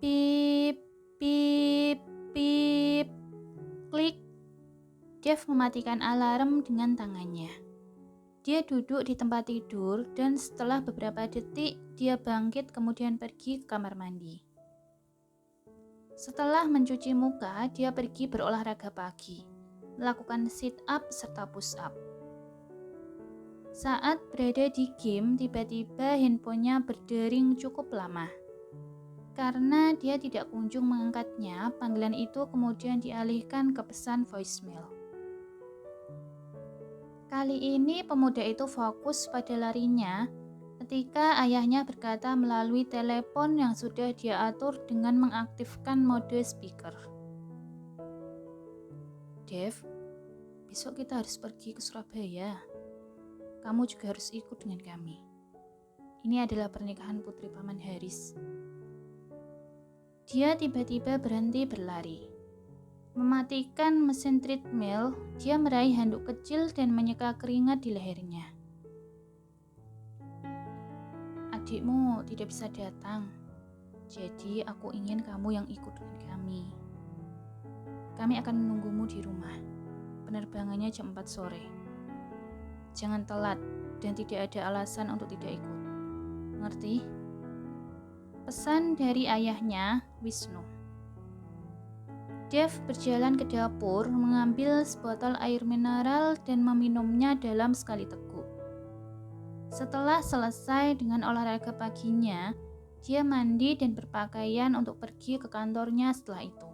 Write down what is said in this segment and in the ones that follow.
Pip, pip, pip, klik. Dev mematikan alarm dengan tangannya. Dia duduk di tempat tidur dan setelah beberapa detik, dia bangkit kemudian pergi ke kamar mandi. Setelah mencuci muka, dia pergi berolahraga pagi, melakukan sit-up serta push-up. Saat berada di game, tiba-tiba handphonenya berdering cukup lama. Karena dia tidak kunjung mengangkatnya, panggilan itu kemudian dialihkan ke pesan voicemail. Kali ini pemuda itu fokus pada larinya ketika ayahnya berkata melalui telepon yang sudah dia atur dengan mengaktifkan mode speaker. Dev, besok kita harus pergi ke Surabaya. Kamu juga harus ikut dengan kami. Ini adalah pernikahan putri Paman Haris. Dia tiba-tiba berhenti berlari. Mematikan mesin treadmill, dia meraih handuk kecil dan menyeka keringat di lehernya. Adikmu tidak bisa datang, jadi aku ingin kamu yang ikut dengan kami. Kami akan menunggumu di rumah. Penerbangannya jam 4 sore. Jangan telat dan tidak ada alasan untuk tidak ikut. Mengerti? Pesan dari ayahnya, Wisnu. Dev berjalan ke dapur, mengambil sebotol air mineral dan meminumnya dalam sekali teguk. Setelah selesai dengan olahraga paginya, dia mandi dan berpakaian untuk pergi ke kantornya setelah itu.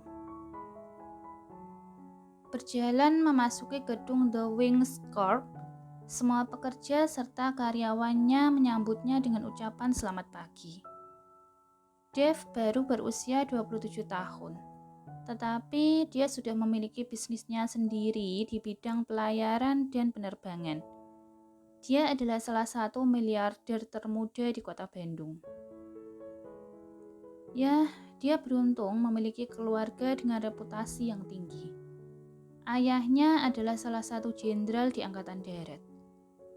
Berjalan memasuki gedung The Wings Corp, semua pekerja serta karyawannya menyambutnya dengan ucapan selamat pagi. Dev baru berusia 27 tahun. Tetapi dia sudah memiliki bisnisnya sendiri di bidang pelayaran dan penerbangan. Dia adalah salah satu miliarder termuda di kota Bandung. Ya, dia beruntung memiliki keluarga dengan reputasi yang tinggi. Ayahnya adalah salah satu jenderal di Angkatan Darat.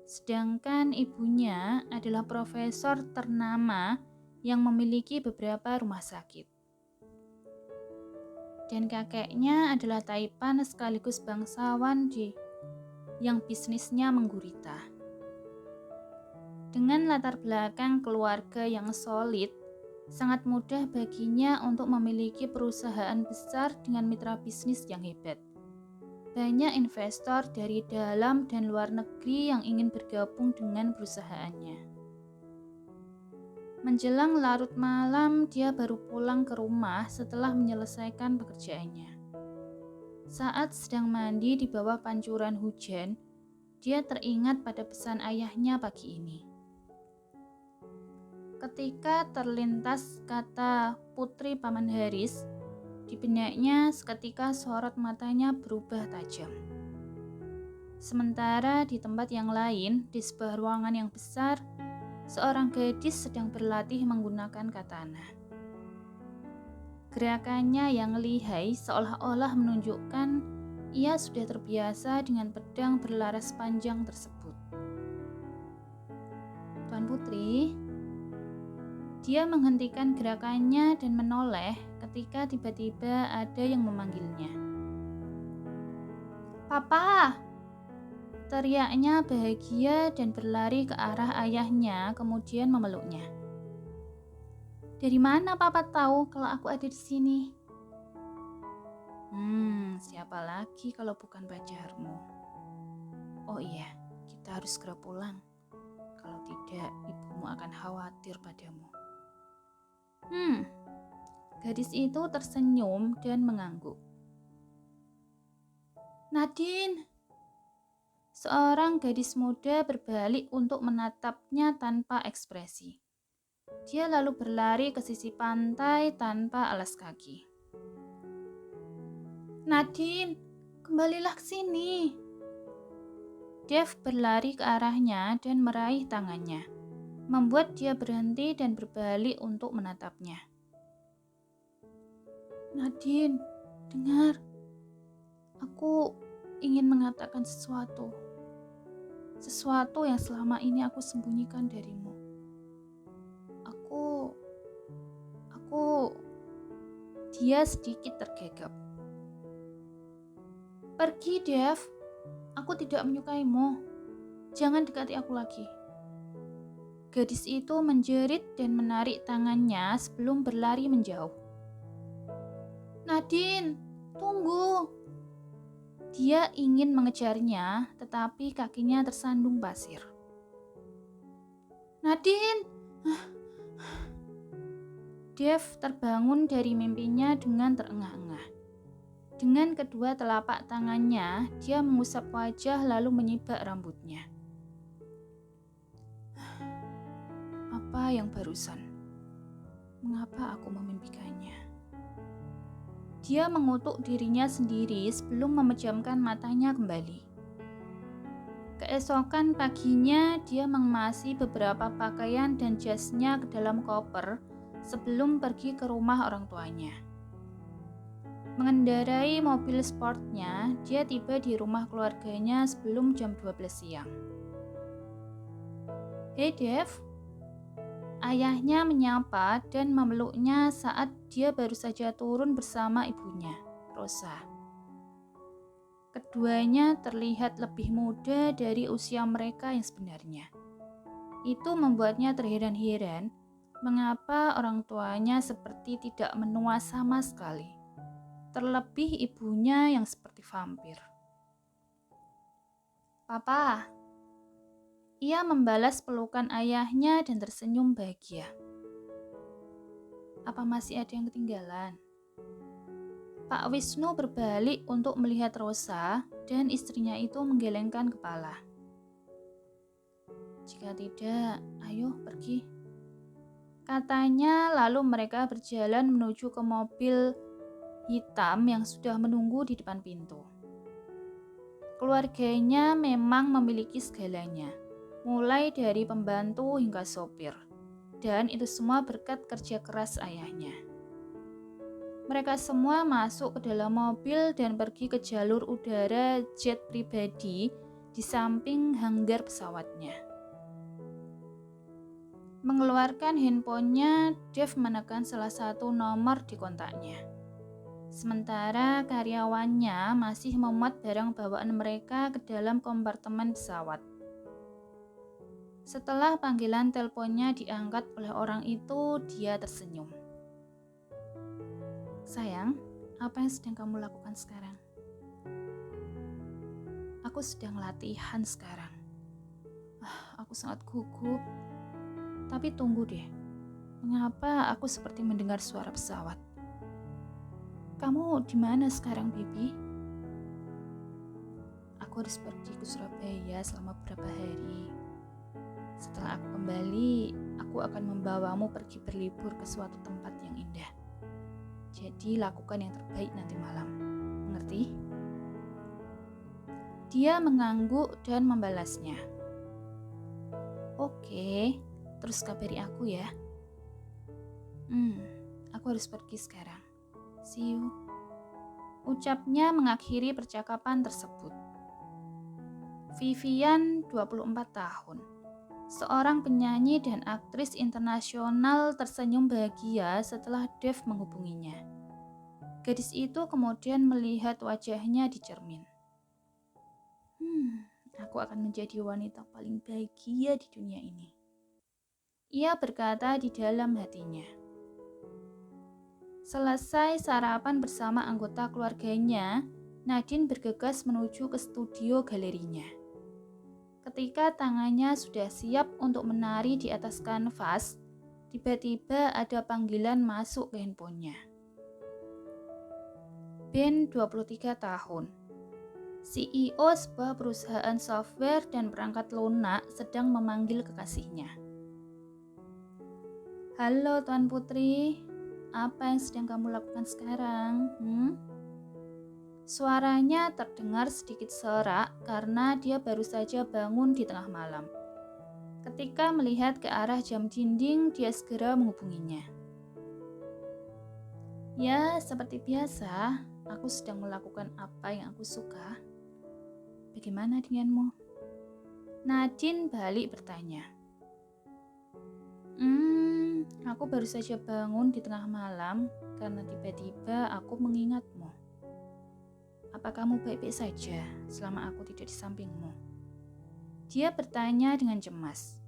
Sedangkan ibunya adalah profesor ternama yang memiliki beberapa rumah sakit. Dan kakeknya adalah taipan sekaligus bangsawan yang bisnisnya menggurita. Dengan latar belakang keluarga yang solid, sangat mudah baginya untuk memiliki perusahaan besar dengan mitra bisnis yang hebat. Banyak investor dari dalam dan luar negeri yang ingin bergabung dengan perusahaannya. Menjelang larut malam, dia baru pulang ke rumah setelah menyelesaikan pekerjaannya. Saat sedang mandi di bawah pancuran hujan, dia teringat pada pesan ayahnya pagi ini. Ketika terlintas kata Putri Paman Haris, di benaknya seketika sorot matanya berubah tajam. Sementara di tempat yang lain, di sebuah ruangan yang besar, seorang gadis sedang berlatih menggunakan katana. Gerakannya yang lihai seolah-olah menunjukkan ia sudah terbiasa dengan pedang berlaras panjang tersebut. Tuan Putri, dia menghentikan gerakannya dan menoleh ketika tiba-tiba ada yang memanggilnya. Papa! Teriaknya bahagia dan berlari ke arah ayahnya, kemudian memeluknya. Dari mana Papa tahu kalau aku ada di sini? Siapa lagi kalau bukan pacarmu? Oh iya, kita harus segera pulang. Kalau tidak, ibumu akan khawatir padamu. Gadis itu tersenyum dan mengangguk. Nadine! Seorang gadis muda berbalik untuk menatapnya tanpa ekspresi. Dia lalu berlari ke sisi pantai tanpa alas kaki. Nadine, kembalilah ke sini. Dev berlari ke arahnya dan meraih tangannya, membuat dia berhenti dan berbalik untuk menatapnya. Nadine, dengar. Aku ingin mengatakan sesuatu. Sesuatu yang selama ini aku sembunyikan darimu. Aku Dia sedikit tergagap. "Pergi, Dev. Aku tidak menyukaimu. Jangan dekati aku lagi." Gadis itu menjerit dan menarik tangannya sebelum berlari menjauh. "Nadine, tunggu!" Dia ingin mengejarnya, tetapi kakinya tersandung pasir. "Nadine!" Dev terbangun dari mimpinya dengan terengah-engah. Dengan kedua telapak tangannya, dia mengusap wajah lalu menyibak rambutnya. Apa yang barusan? Mengapa aku memimpikannya? Dia mengutuk dirinya sendiri sebelum memejamkan matanya kembali. Keesokan paginya, dia mengemasi beberapa pakaian dan jasnya ke dalam koper sebelum pergi ke rumah orang tuanya. Mengendarai mobil sportnya, dia tiba di rumah keluarganya sebelum jam 12 siang. "Hei Dev," ayahnya menyapa dan memeluknya saat dia baru saja turun bersama ibunya, Rosa. Keduanya terlihat lebih muda dari usia mereka yang sebenarnya. Itu membuatnya terheran-heran mengapa orang tuanya seperti tidak menua sama sekali. Terlebih ibunya yang seperti vampir. "Papa." Ia membalas pelukan ayahnya dan tersenyum bahagia. "Apa masih ada yang ketinggalan?" Pak Wisnu berbalik untuk melihat Rosa dan istrinya itu menggelengkan kepala. "Jika tidak, ayo pergi," katanya, lalu mereka berjalan menuju ke mobil hitam yang sudah menunggu di depan pintu. Keluarganya memang memiliki segalanya, mulai dari pembantu hingga sopir, dan itu semua berkat kerja keras ayahnya. Mereka semua masuk ke dalam mobil dan pergi ke jalur udara jet pribadi di samping hanggar pesawatnya. Mengeluarkan handphonenya, Dev menekan salah satu nomor di kontaknya. Sementara karyawannya masih memuat barang bawaan mereka ke dalam kompartemen pesawat. Setelah panggilan teleponnya diangkat oleh orang itu, dia tersenyum. "Sayang, apa yang sedang kamu lakukan sekarang?" "Aku sedang latihan sekarang." Aku sangat gugup. Tapi tunggu deh, mengapa aku seperti mendengar suara pesawat? "Kamu di mana sekarang, Bibi?" "Aku harus pergi ke Surabaya selama beberapa hari. Setelah aku kembali, aku akan membawamu pergi berlibur ke suatu tempat yang indah. Jadi lakukan yang terbaik nanti malam. Mengerti?" Dia mengangguk dan membalasnya. "Oke, terus kabari aku ya." Aku harus pergi sekarang. See you." Ucapnya mengakhiri percakapan tersebut. Vivian, 24 tahun. Seorang penyanyi dan aktris internasional tersenyum bahagia setelah Dev menghubunginya. Gadis itu kemudian melihat wajahnya di cermin. Aku akan menjadi wanita paling bahagia di dunia ini." Ia berkata di dalam hatinya. Selesai sarapan bersama anggota keluarganya, Nadine bergegas menuju ke studio galerinya. Ketika tangannya sudah siap untuk menari di atas kanvas, tiba-tiba ada panggilan masuk ke handphonenya. Ben, 23 tahun. CEO sebuah perusahaan software dan perangkat lunak sedang memanggil kekasihnya. "Halo Tuan Putri, apa yang sedang kamu lakukan sekarang?" Suaranya terdengar sedikit serak karena dia baru saja bangun di tengah malam. Ketika melihat ke arah jam dinding, dia segera menghubunginya. "Ya, seperti biasa, aku sedang melakukan apa yang aku suka. Bagaimana denganmu?" Nadine balik bertanya. Aku baru saja bangun di tengah malam karena tiba-tiba aku mengingatmu. Apa kamu baik-baik saja selama aku tidak di sampingmu? Dia bertanya dengan cemas.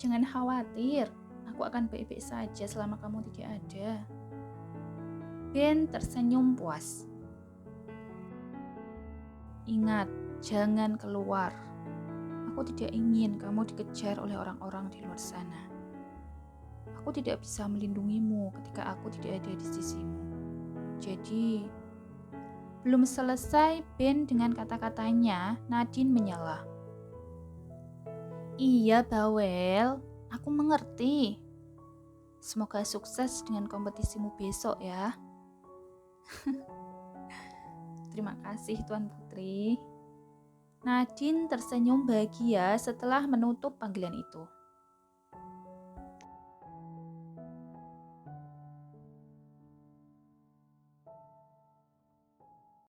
Jangan khawatir, aku akan baik-baik saja selama kamu tidak ada. Ben tersenyum puas. Ingat, jangan keluar. Aku tidak ingin kamu dikejar oleh orang-orang di luar sana. Aku tidak bisa melindungimu ketika aku tidak ada di sisimu. Jadi, belum selesai Ben dengan kata-katanya, Nadine menyela. Iya, Bawel, aku mengerti. Semoga sukses dengan kompetisimu besok ya. Terima kasih Tuan Putri. Nadine tersenyum bahagia setelah menutup panggilan itu.